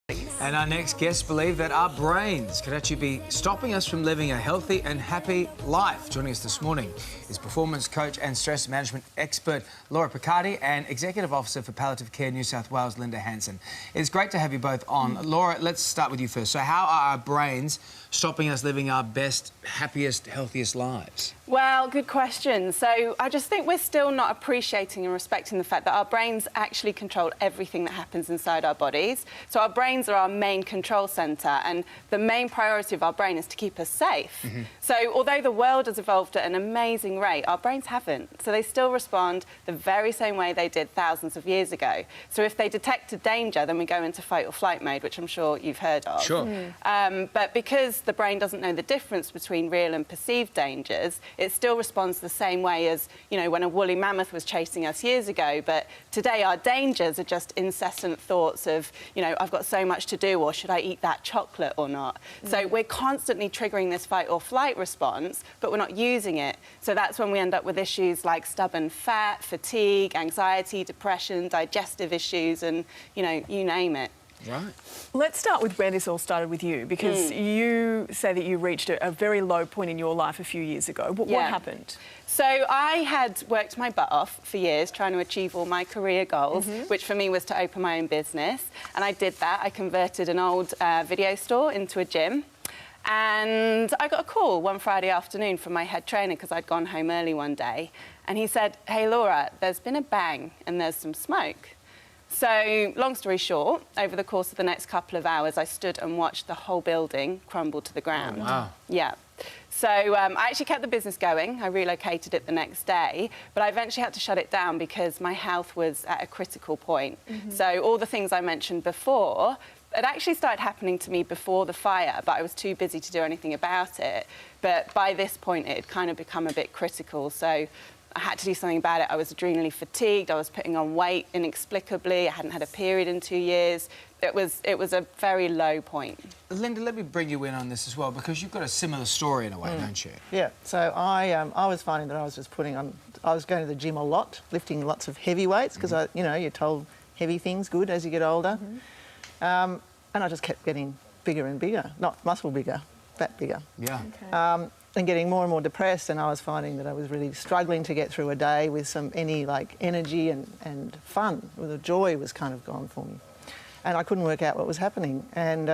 And our next guests believe that our brains could actually be stopping us from living a healthy and happy life. Joining us this morning is performance coach and stress management expert Laura Picardi and Executive Officer for Palliative Care New South Wales, Linda Hansen. It's great to have you both on. Laura, let's start with you first. So how are our brains stopping us living our best, happiest, healthiest lives? Well, good question. So I just think we're still not appreciating and respecting the fact that our brains actually control everything that happens inside our bodies. So our brains are our main control centre, and the main priority of our brain is to keep us safe. So although the world has evolved at an amazing rate, our brains haven't. So they still respond the very same way they did thousands of years ago. So if they detect a danger, then we go into fight or flight mode, which I'm sure you've heard of. Sure. But because the brain doesn't know the difference between real and perceived dangers, it still responds the same way as, you know, when a woolly mammoth was chasing us years ago. But today our dangers are just incessant thoughts of, you know, I've got so much to do, or should I eat that chocolate or not? So we're constantly triggering this fight or flight response, but we're not using it. So that's when we end up with issues like stubborn fat, fatigue, anxiety, depression, digestive issues, and, you know, you name it. Right. Let's start with where this all started with you, because you say that you reached a very low point in your life a few years ago. What happened? So I had worked my butt off for years trying to achieve all my career goals, which for me was to open my own business. And I did that. I converted an old video store into a gym. And I got a call one Friday afternoon from my head trainer because I'd gone home early one day. And he said, "Hey, Laura, there's been a bang and there's some smoke." So, long story short, over the course of the next couple of hours, I stood and watched the whole building crumble to the ground. Oh, wow. Yeah. So, I actually kept the business going. I relocated it the next day, but I eventually had to shut it down because my health was at a critical point. So, all the things I mentioned before, it actually started happening to me before the fire, but I was too busy to do anything about it. But by this point, it had kind of become a bit critical. So, I had to do something about it. I was adrenally fatigued. I was putting on weight inexplicably. I hadn't had a period in 2 years. It was a very low point. Linda, let me bring you in on this as well, because you've got a similar story in a way, don't you? Yeah, so I was finding that I was just I was going to the gym a lot, lifting lots of heavy weights, because you know, you're told heavy things good as you get older. And I just kept getting bigger and bigger, not muscle bigger, fat bigger. Yeah. Okay. And getting more and more depressed, and I was finding that I was really struggling to get through a day with any energy and fun. The joy was kind of gone for me. And I couldn't work out what was happening. And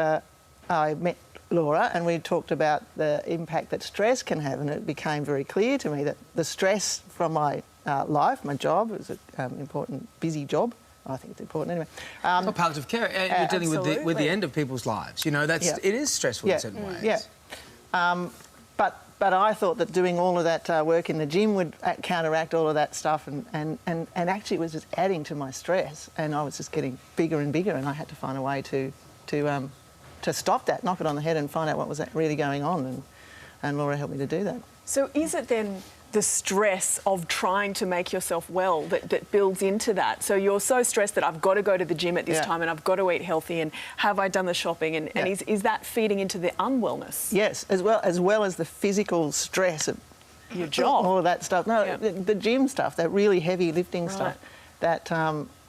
I met Laura and we talked about the impact that stress can have, and it became very clear to me that the stress from my life, my job, it was an important, busy job. I think it's important anyway. For palliative care, you're dealing with the end of people's lives. You know, it is stressful in certain ways. Yeah. But I thought that doing all of that work in the gym would counteract all of that stuff, and actually it was just adding to my stress, and I was just getting bigger and bigger, and I had to find a way to stop that, knock it on the head, and find out what was really going on, and Laura helped me to do that. So is it then the stress of trying to make yourself well that builds into that? So you're so stressed that I've got to go to the gym at this time, and I've got to eat healthy, and have I done the shopping, and is that feeding into the unwellness? Yes, as well as the physical stress of your job, all of that stuff. No, the gym stuff, that really heavy lifting stuff, that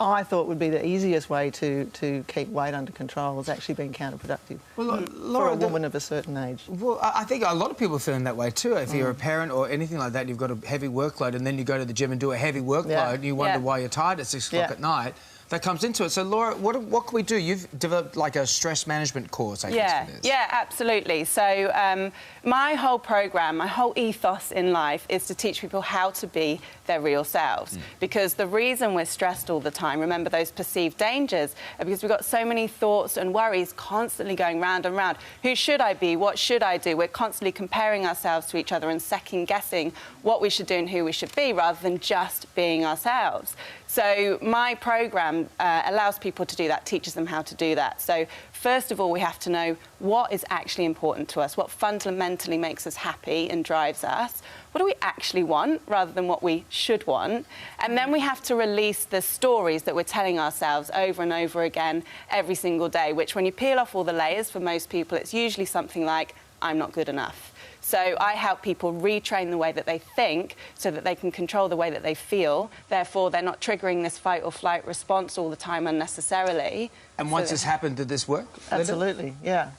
I thought would be the easiest way to keep weight under control, has actually been counterproductive for a woman of a certain age. Well, I think a lot of people are feeling that way too. If you're a parent or anything like that, you've got a heavy workload, and then you go to the gym and do a heavy workload, and you wonder why you're tired at 6 o'clock at night. That comes into it. So, Laura, what can we do? You've developed like a stress management course, I guess, for this. Yeah, absolutely. So my whole programme, my whole ethos in life is to teach people how to be their real selves. Because the reason we're stressed all the time, remember those perceived dangers, are because we've got so many thoughts and worries constantly going round and round. Who should I be? What should I do? We're constantly comparing ourselves to each other and second-guessing what we should do and who we should be, rather than just being ourselves. So my programme allows people to do that, teaches them how to do that. So first of all, we have to know what is actually important to us, what fundamentally makes us happy and drives us. What do we actually want rather than what we should want? And then we have to release the stories that we're telling ourselves over and over again every single day, which when you peel off all the layers, for most people, it's usually something like, I'm not good enough. So I help people retrain the way that they think so that they can control the way that they feel. Therefore, they're not triggering this fight or flight response all the time unnecessarily. And once this happened, did this work? Absolutely, yeah.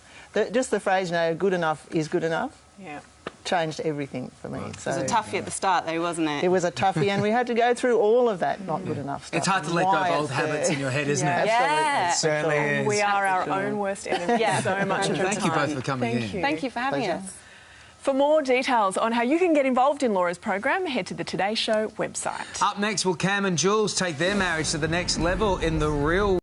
Just the phrase, good enough is good enough. Yeah. Changed everything for me. So It was a toughie at the start, though, wasn't it? it was a toughie, and we had to go through all of that not good enough stuff. It's hard to let go of old habits in your head, isn't it? Yeah. It certainly is. We are our own worst enemies so much of the Thank you both for coming in. Thank you. Thank you for having Pleasure. us. For more details on how you can get involved in Laura's program, head to the Today Show website. Up next, will Cam and Jules take their marriage to the next level in The Real